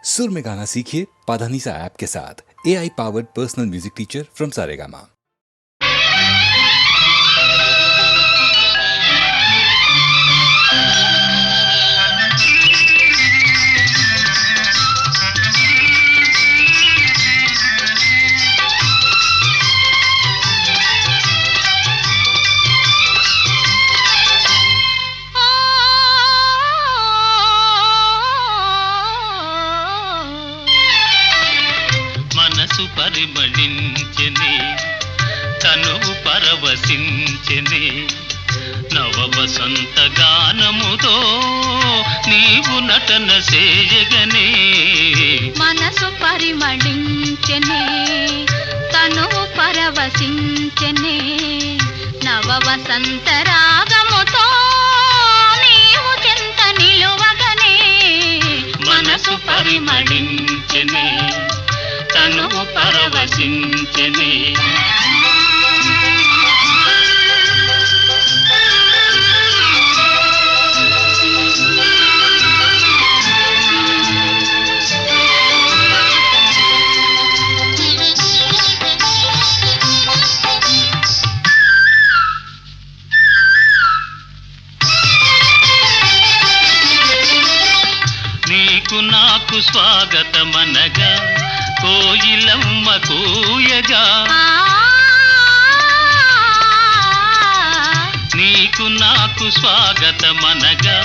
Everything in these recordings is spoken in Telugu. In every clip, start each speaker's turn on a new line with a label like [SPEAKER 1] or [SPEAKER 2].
[SPEAKER 1] सुर में गाना सीखिए पाधानीसा ऐप के साथ। AI powered personal music teacher from Saregama.
[SPEAKER 2] మనసు పరిమళించెని తనువు పరవశించెని నవ వసంత గానముతో నీవు నటన చేయగనే
[SPEAKER 3] మనసు పరిమళించెని తనువు పరవశించెని నవ వసంత రాగముతో నీవు చెంత నిలువగనే
[SPEAKER 2] మనసు పరిమళించెని తనువు పరవశించెని నీకు నాకు స్వాగతమనగా కోయిలమ్మ కూయగా నీకు నాకు స్వాగతమనగా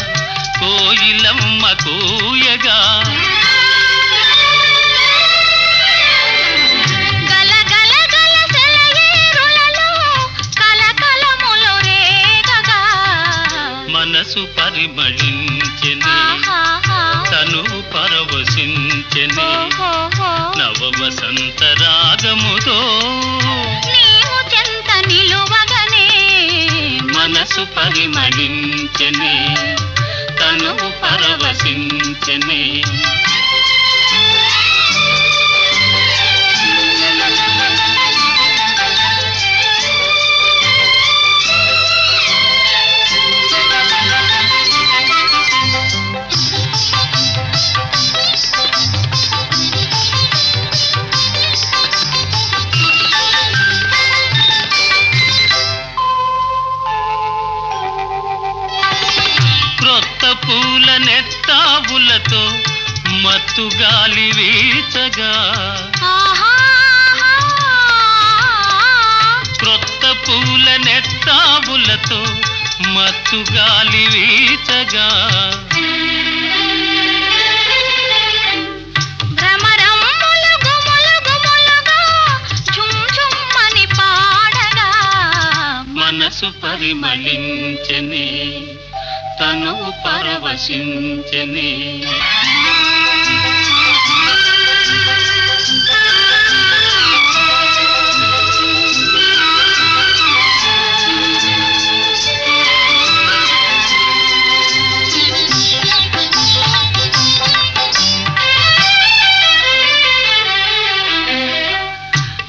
[SPEAKER 2] కోయిలమ్మ కూయగా
[SPEAKER 3] గల గల గల సెలయేరులలో కలకలములు రేగగా
[SPEAKER 2] మనసు పరిమళించెని తను పరవశించెని నవ వసంత రాగముతో
[SPEAKER 3] నీవు చెంత నిలువగనే
[SPEAKER 2] మనసు పరిమళించెని తను పరవశించెని క్రొత్త పూల నెత్తావులతో మత్తు గాలి వీచగా క్రొత్త పూల నెత్తావులతో మత్తు గాలి వీచగా
[SPEAKER 3] భ్రమరమ్ములు గుములు గుములుగా ఝుమ్ ఝుమ్మని పాడగా
[SPEAKER 2] మనసు పరిమళించెని తను పరవశించెని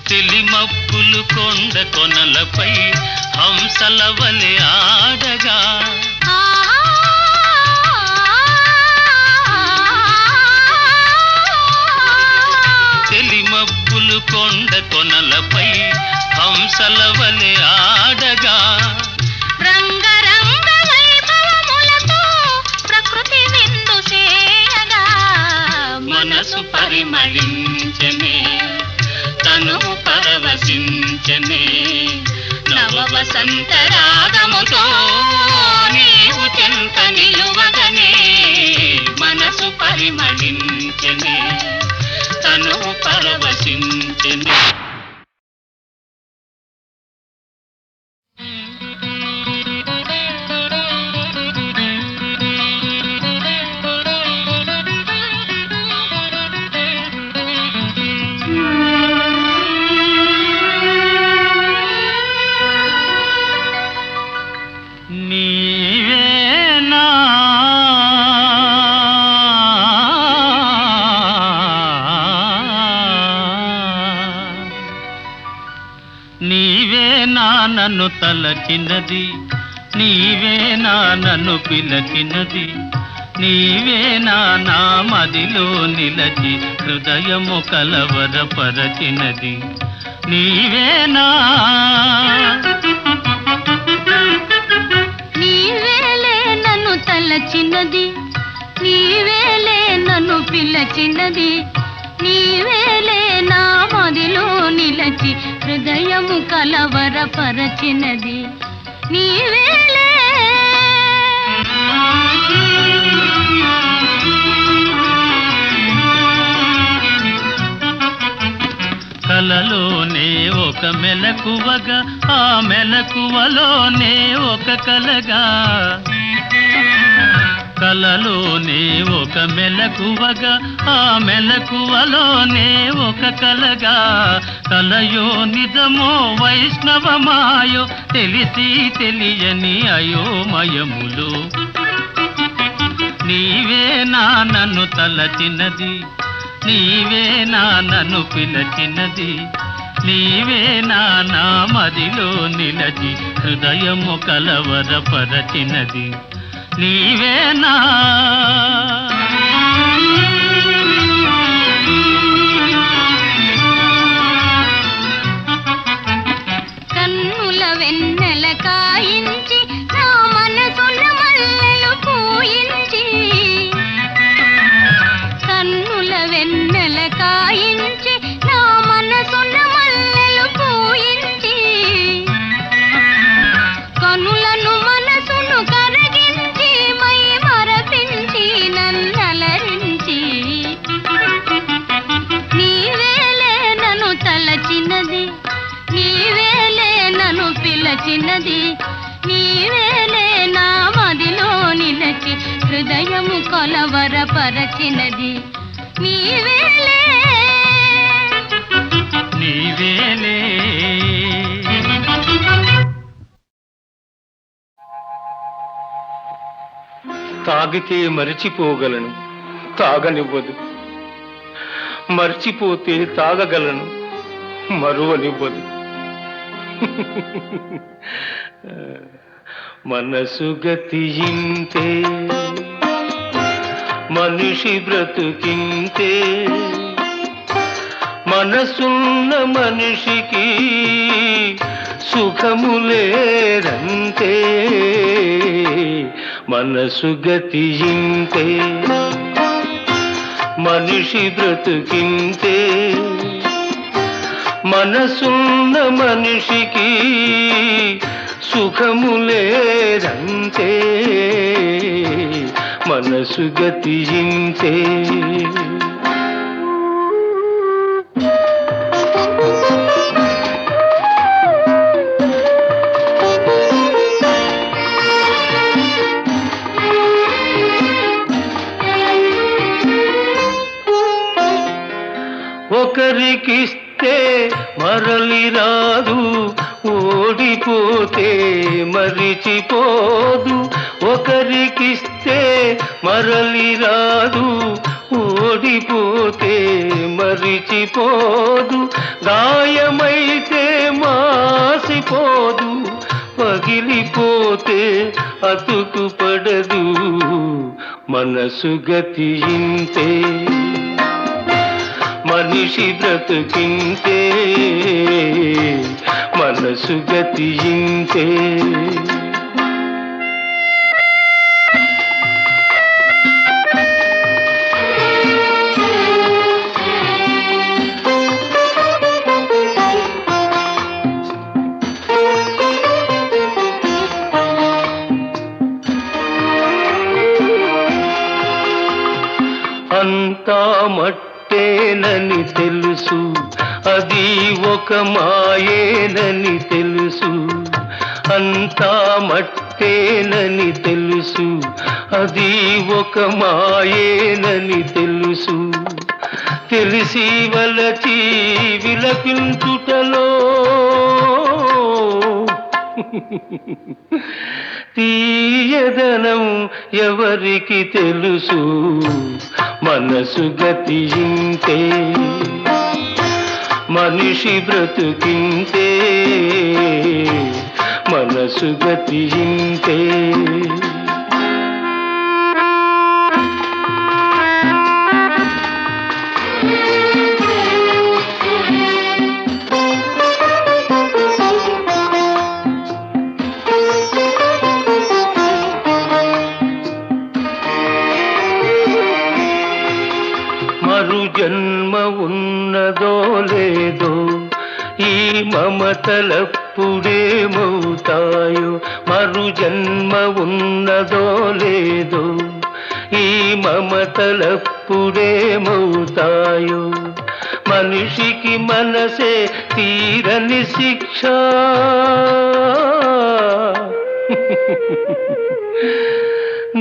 [SPEAKER 2] తెలిమప్పులు కొండ కొనలపై హంసల వలె ఆడగా తెలిమప్పులు కొండ కొనలపై హంసల వలె ఆడగా
[SPEAKER 3] రంగరంగ వైభవములతో ప్రకృతి విందు చేయగా
[SPEAKER 2] మనసు పరిమళించెని తను పరవశించెని నవ వసంత రాగముతో నీవు చెంత నిలువగనే మనసు పరిమళించెని తను పరవశించెని నీవేనా నీవేనా నన్ను తలచినది, నీవేనా నన్ను పిలచినది, నీవేనా నా మదిలో నిలచి హృదయము కలవరపరచినది నీవేనా
[SPEAKER 3] నీవేలే నన్ను తలచినది నీవేలే నన్ను పిలచినది నీవేలే నా మదిలో నిలచి హృదయము కలవరపరచినది నీవేలే
[SPEAKER 2] కలలోనే ఒక మెలకువగా ఆ మెలకువలోనే ఒక కలగా కలలోనే ఒక మెలకువగా ఆ మెలకువలోనే ఒక కలగా కలయో నిజమో వైష్ణవమాయో తెలిసి తెలియని అయోమయములు నీవేనా నన్ను తలచినది నీవేనా నన్ను పిలచినది నీవేనా నా మదిలో నిలచి హృదయము కలవరపరచినది నీవేనా
[SPEAKER 3] కన్నుల వెన్నెల కాయించి నా మనసున మల్లెలు పూయించి కన్నుల వెన్నెల కాయించి నా మనసున మల్లెలు పూయించి కనులను మనసును కరగించి మై మరపించి నన్నలరించి నీవేలే నన్ను తలచినది నీవేలే నన్ను పిలచినది నీవేలే నా మదిలో నిలచి హృదయము కొలవరపరచినది నీవేలే
[SPEAKER 2] నీవేలే
[SPEAKER 4] తాగితే మరిచిపోగలను తాగనివ్వదు మర్చిపోతే తాగగలను మరువనివ్వదు మనసు గతియింతే మనిషి బ్రతుకింతే మనసున్న మనిషికి సుఖములేరంతే మనసు గతియింతే మనిషి బ్రతుకింతే మనసున్న మనిషికి సుఖములేరంతే మనసు గతియింతే ఒకరికిస్తే మరలి రాదు ఓడిపోతే మరిచిపోదు ఒకరికిస్తే మరలి రాదు ఓడిపోతే మరిచిపోదు గాయమైతే మాసిపోదు పగిలిపోతే అతుకు పడదు మనసు గతియింతే మనిషి బ్రతుకింతే మనసు గతియింతే అంతా మట్టేనని తెలుసు అది ఒక మాయేనని తెలుసు అంతా మట్టేనని తెలుసు అది ఒక మాయేనని తెలుసు తెలిసి వలచి విలపించుటలో తీయదనం ఎవరికి తెలుసు మనసు గతియింతే మనిషి బ్రతుకింతే మనసు గతియింతే మరు జన్మ ఉన్నదో లేదో ఈ మమతలప్పుడేమవుతాయో మరు జన్మ ఉన్నదో లేదో ఈ మమతలప్పుడేమవుతాయో మనిషికి మనసే తీరని శిక్ష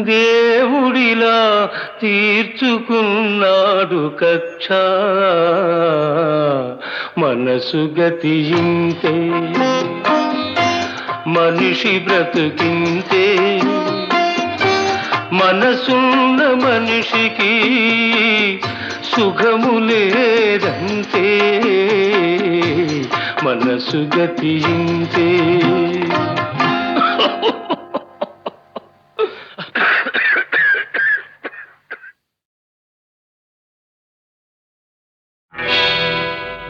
[SPEAKER 4] దేవుడిలా తీర్చుకున్నాడు కక్ష మనసు గతింతే మనిషి బ్రతుకింతే మనసున్న మనిషికి సుఖము లేదంతే మనసు గతింతే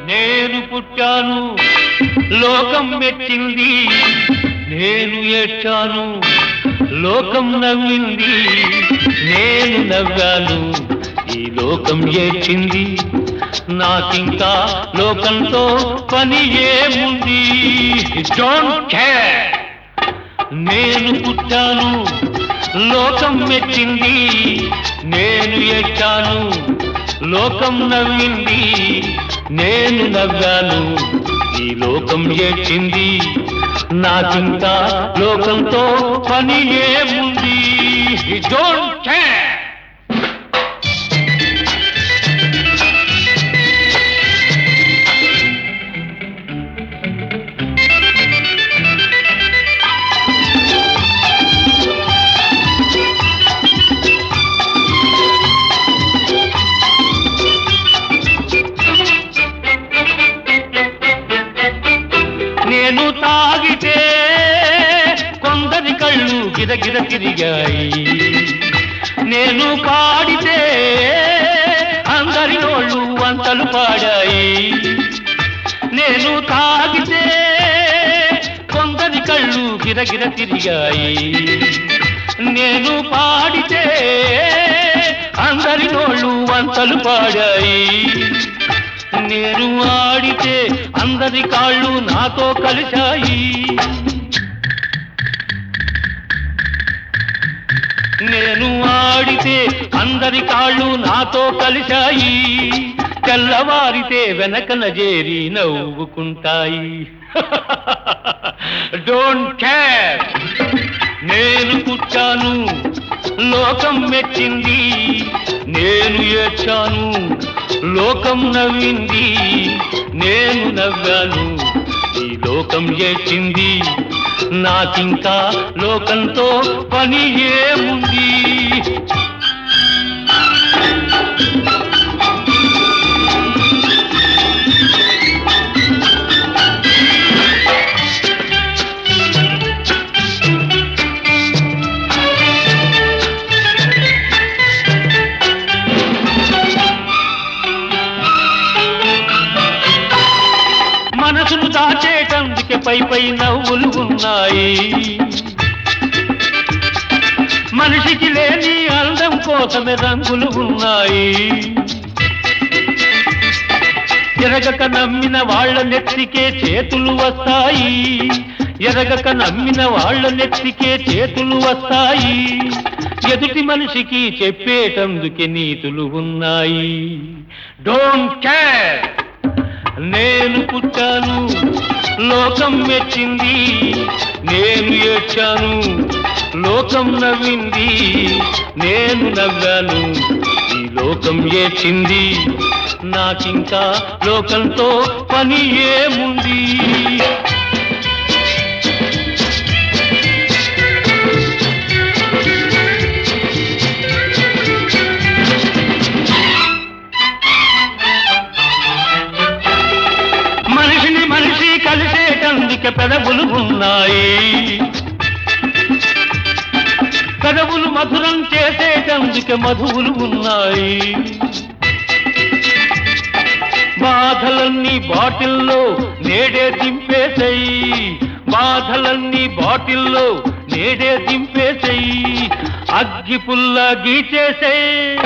[SPEAKER 4] నేను పుట్టాను లోకం మెచ్చింది నేను ఏడ్చాను లోకం నవ్వింది నేను నవ్వాను ఈ లోకం ఏడ్చింది నాకింకా లోకంతో పని ఏముంది డోంట్ కేర్ నేను పుట్టాను లోకం మెచ్చింది నేను ఏడ్చాను లోకం నవ్వింది నేను నవ్వాను ఈ లోకం ఏడ్చింది నాకింకా లోకంతో పని ఏముంది డోంట్ కేర్ నేను తాగితే కొందరి కళ్ళు గిరగిర తిరిగాయి నేను పాడితే అందరి నోళ్ళు వంతలు పాడాయి నేను తాగితే కొందరి కళ్ళు గిరగిర తిరిగాయి నేను పాడితే అందరి నోళ్ళు వంతలు పాడాయి నేను ఆడితే అందరి కాళ్ళు నాతో కలిశాయి నేను ఆడితే అందరి కాళ్ళు నాతో కలిశాయి తెల్లవారితే వెనకన చేరి నవ్వుకుంటాయి డోంట్ కేర్ నేను పుట్టాను లోకం మెచ్చింది నేను ఏడ్చాను లోకం నవ్వింది నేను నవ్వాను ఈ లోకం ఏడ్చింది నాకింకా లోకంతో పని ఏముంది మనసును దాచేటందుకే పై నవ్వులు ఉన్నాయి మనిషికి లేని అందం కోసమే రంగులు ఉన్నాయి ఎరగక నమ్మిన వాళ్ళ నెత్తికే చేతులు వస్తాయి ఎరగక నమ్మిన వాళ్ళ నెత్తికే చేతులు వస్తాయి ఎదుటి మనిషికి చెప్పేటందుకే నీతులు ఉన్నాయి డోంట్ కేర్ నేను పుట్టాను లోకం మెచ్చింది నేను ఏడ్చాను లోకం నవ్వింది నేను నవ్వాను ఈ లోకం ఏడ్చింది నాకింకా లోకంతో పని ఏముంది కలిసేటందుకే పెదవులు ఉన్నాయి పెదవులు మధురం చేసేటందుకే మధువులు ఉన్నాయి బాధలన్నీ బాటిల్లో నేడే దింపేసేయి బాధలన్నీ బాటిల్లో నేడే దింపేసేయి అగ్గి పుల్ల గీచేసేయి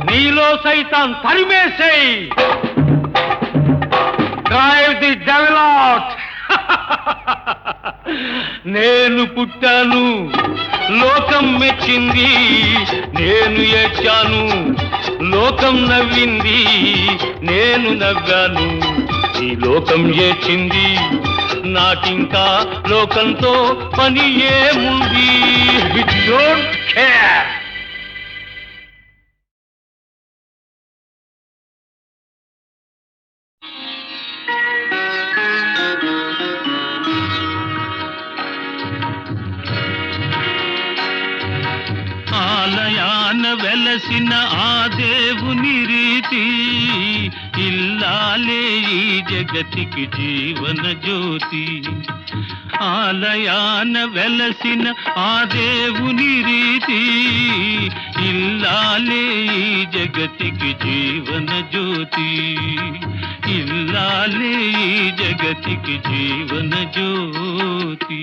[SPEAKER 4] నీ సైతాన్ తరిమేసేయ్. Drive the devil out. నేను పుట్టాను, లోకం మెచ్చింది. నేను ఏడ్చాను, లోకం నవ్వింది. నేను నవ్వాను, ఈ లోకం ఏడ్చింది. నాకింకా లోకంతో పని ఏముంది? Don't care.
[SPEAKER 2] ఆలయాన వెలసిన ఆ దేవుని రీతి ఇల్లాలే ఈ జగతికి జీవన జ్యోతి. ఆలయాన వెలసిన ఆ దేవుని రీతి ఇల్లాలే ఈ జగతికి జీవన జ్యోతి. ఇల్లాలే ఈ జగతికి జీవన జ్యోతి.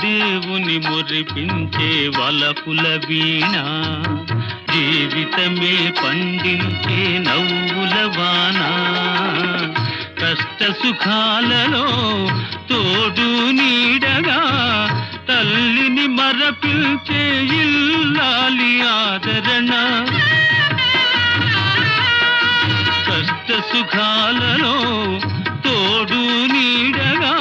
[SPEAKER 2] దేవుని మురిపించే వలపుల వీణ, జీవితమే పండించే నవ్వుల వాన. కష్ట సుఖాలలో తోడు నీడగా తల్లిని మరపించే ఇల్లాలి ఆదరణ. కష్ట సుఖాలలో తోడు నీడగా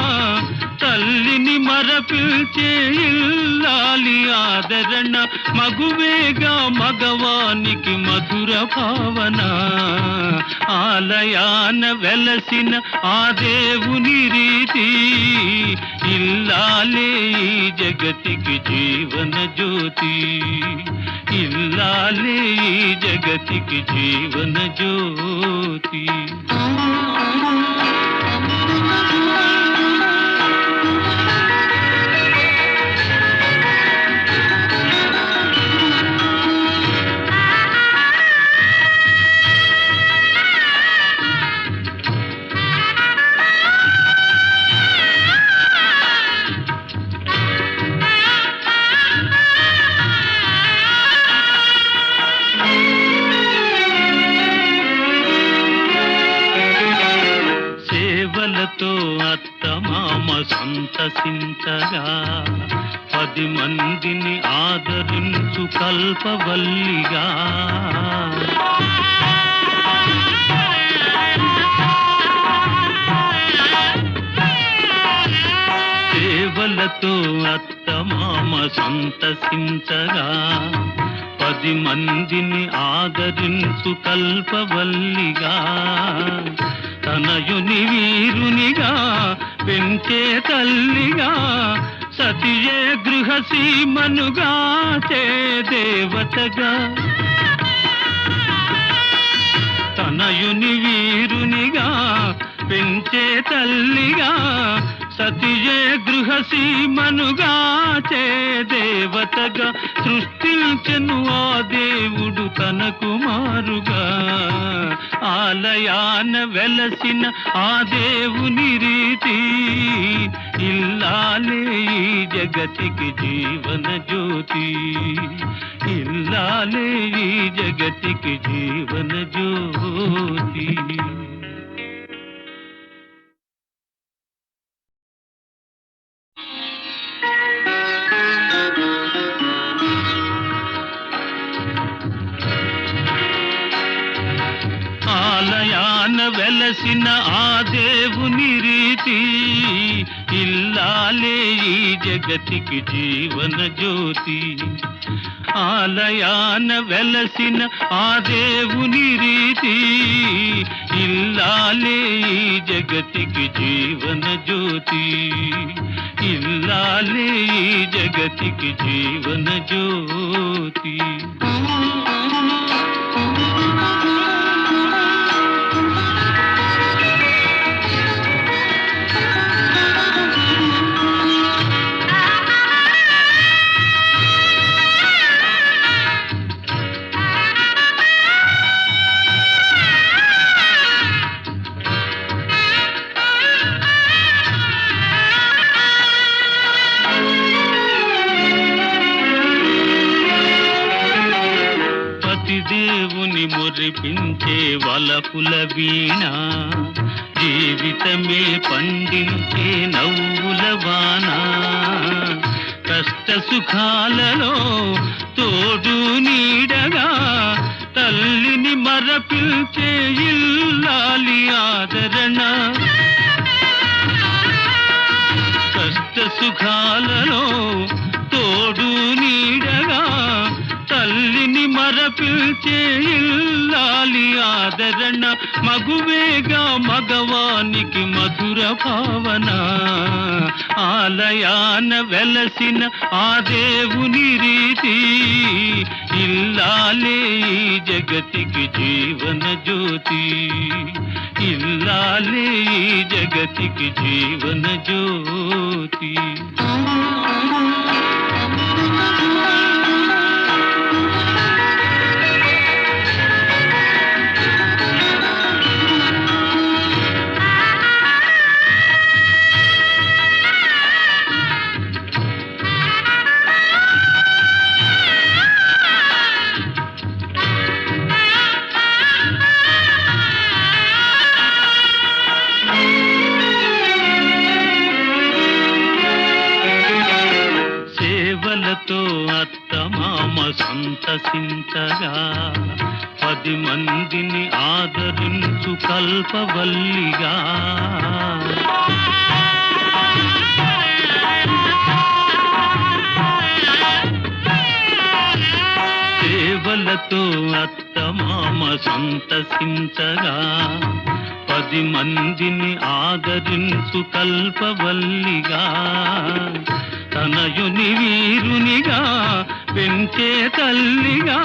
[SPEAKER 2] తల్లిని మరపిల్చే ఇల్లాలి ఆదరణ. మగువేగా మగవానికి మధుర భావన. ఆలయాన వెలసిన ఆ దేవుని రీతి ఇల్లాలే ఈ జగతికి జీవన జ్యోతి. ఇల్లాలే ఈ జగతికి జీవన జ్యోతి. సేవలతో అత్తమామ సంతసించగా 10 మందిని ఆదరించు కల్పవల్లిగా. సేవలతో అత్తమామ సంతసించగా 10 మందిని ఆదరించు కల్పవల్లిగా. తనయుని వీరునిగా పెంచే తల్లిగా సతియే గృహసీమనుగా చే దేవతగా. తనయుని వీరునిగా పెంచే తల్లిగా సతియే గృహసీమనుగా చే దేవతగా. సృష్టించెను ఆ దేవుడు తన కుమారుగా. ఆలయాన వెలసిన ఆ దేవుని రీతి ఇల్లాలే ఈ జగతికి జీవన జ్యోతి. ఇల్లాలే ఈ జగతికి జీవన జ్యోతి. ఆలయాన వెలసిన ఆ దేవుని రీతి ఇల్లాలే ఈ జగతికి జీవన జ్యోతి. ఆలయాన వెలసిన ఆ దేవుని రీతి ఇల్లాలే ఈ జగతికి జీవన జ్యోతి. ఇల్లాలే ఈ జగతికి జీవన జ్యోతి. దేవుని మురిపించే వలపుల వీణ, జీవితమే పండించే నవ్వుల వాన, కష్ట సుఖాలలో తోడు నీడగా తల్లిని మరపిల్చే ఇల్లాలి ఆదరణ, కష్ట సుఖాలలో తోడు నీడగా తల్లిని మరపిల్చే ఇల్లాలి ఆదరణ, మగువేగా మగవానికి మధుర భావన, ఆలయాన వెలసిన ఆ దేవుని రీతి, ఇల్లాలే ఈ జగతికి జీవన జ్యోతి, ఇల్లాలే ఈ జగతికి జీవన జ్యోతి. సేవలతో అత్తమామ సంతసించగా 10 మందిని ఆదరించు కల్పవల్లిగా, సేవలతో అత్తమామ సంతసించగా 10 మందిని ఆదరించు కల్పవల్లిగా, తనయుని వీరునిగా పెంచే తల్లిగా,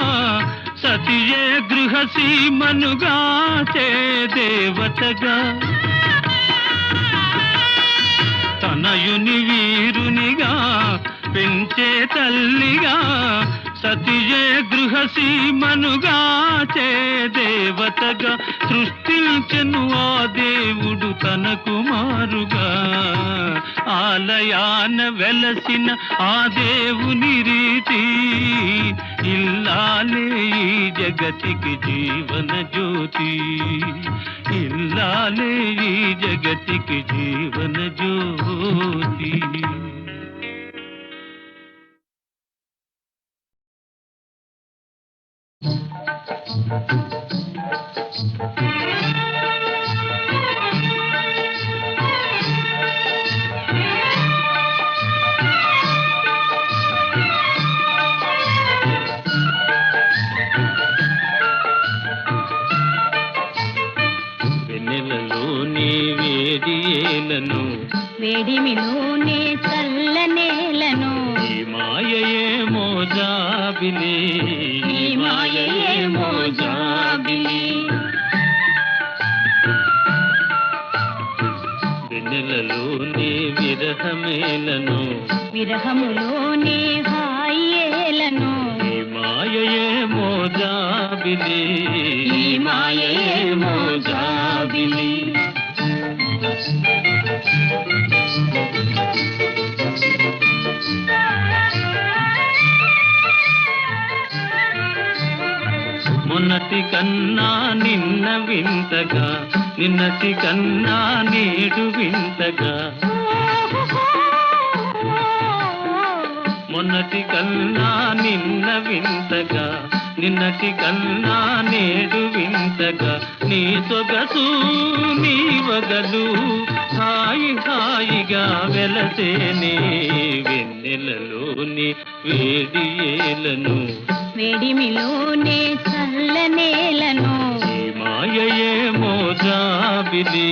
[SPEAKER 2] సతియే గృహసీమనుగా చే దేవతగా, తనయుని వీరునిగా పెంచే తల్లిగా, సతియే గృహసీమనుగా చే దేవతగా, సృష్టించెను ఆ దేవుడు తన కుమారుగా, ఆలయాన వెలసిన ఆ దేవుని రీతి, ఇల్లాలే ఈ జగతికి జీవన జ్యోతి, ఇల్లాలే ఈ జగతికి జీవన జ్యోతి. వెన్నెలలోనే వేడియేలను,
[SPEAKER 3] వేడిమిలోనే చల్లనేలను,
[SPEAKER 2] ఈ మాయయేమో జాబిలి,
[SPEAKER 3] ఈ మాయయేమో జాబిలి,
[SPEAKER 2] వెన్నెలలోనే విరహమేలను,
[SPEAKER 3] విరహములోనే హాయేలను,
[SPEAKER 2] ఈ మాయయేమో జాబిలి,
[SPEAKER 3] ఈ మాయయేమో జాబిలి.
[SPEAKER 2] మొన్నటి కన్నా నిన్న వింతగా, నిన్నటి కన్నా నేడు వింతగా, మొన్నటి కన్నా నిన్న వింతగా, నిన్నటి కన్నా నేడు వింతగా, నీ సొగసు నీ వగలు హాయి హాయిగా వెలసేనే, వెన్నెలలోని వేడియేలను,
[SPEAKER 3] వేడిమిలోనే చల్లనేలను,
[SPEAKER 2] ఈ మాయయేమో జాబిలి,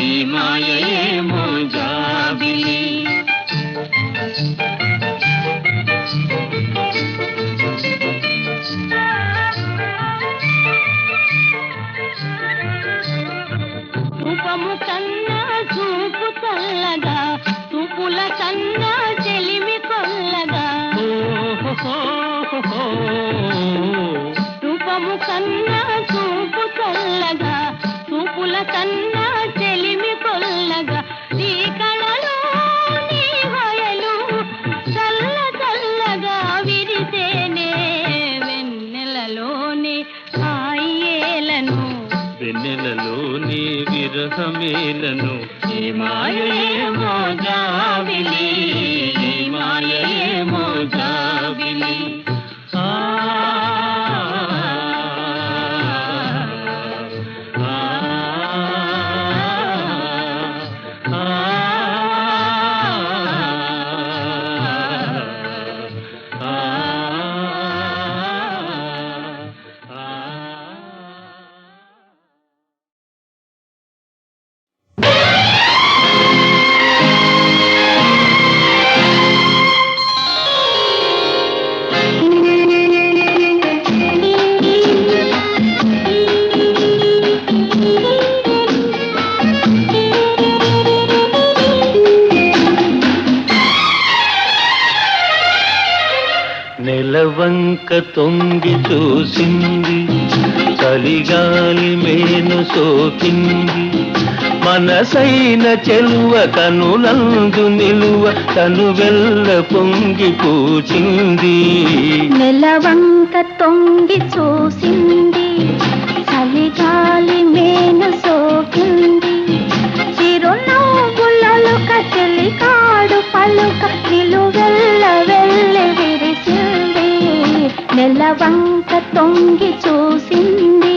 [SPEAKER 2] ఈ మాయయేమో జాబిలి.
[SPEAKER 3] రూపము కన్నా చూపు చల్లగా, చూపుల కన్నా చెలిమి కొల్లగా, రూపము కన్నా చూపు చల్లగా, చూపుల కన్నా చెలిమి కొల్లగా, నీ కళలో నీ హయలు చల్ల చల్లగా విరిసేనే, వెన్నెలలోనే హాయేలను
[SPEAKER 2] వెన్నెలలోని విరహమేలను ఈ మాయేమో జాబిలి ఈ మాయేమో జాబిలి ఆ నెలవంక తొంగి చూసింది చలిగాలి మేను సోకింది మనసైన చెలువ కనులందు నిలువ తను వెల్ల పొంగి పూచింది
[SPEAKER 3] నెలవంక తొంగి చూసింది చలిగాలి మేను సోకింది చిరునవ్వులలుక చెలికాడు పలుక నిలువెల్ల వెళ్ళి విరిసింది నెలవంక తొంగి చూసింది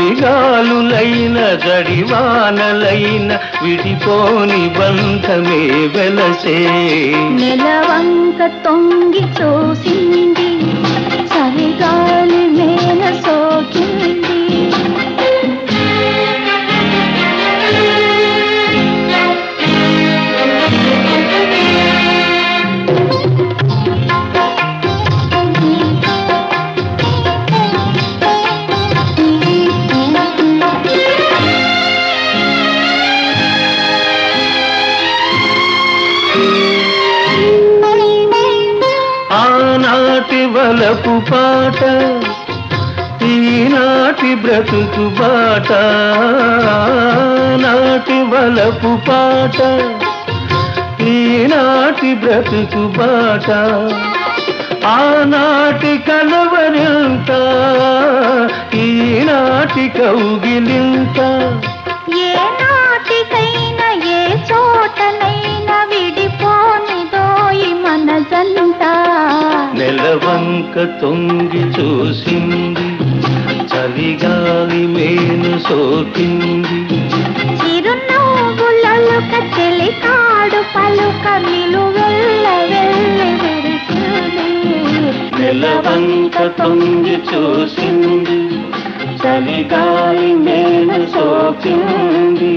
[SPEAKER 2] సుడిగాలులైన జడివానలైన విడిపోని బంధమే వెలసే
[SPEAKER 3] నెలవంక తొంగి చూసింది చలిగాలి మేన సోకింది
[SPEAKER 2] ఆనాటి వలపు పాట ఈనాటి బ్రతుకు బాట నాటి వలపు పాట ఈనాటి బ్రతుకు బాట ఆనాటి కలవరింత ఈనాటి కౌగిలింత
[SPEAKER 3] ఏ నాటికైనా ఏ చోటనైనా విడిపోనిదోయి మనజంట
[SPEAKER 2] నెలవంక తొంగి చూసింది చలిగాలి మేను సోకింది
[SPEAKER 3] చిరునవ్వులలుక చెలికాడు పలుక నిలువెల్ల వెళ్ళి విరిసింది
[SPEAKER 2] నెలవంక తొంగి చూసింది చలిగాలి మేను సోకింది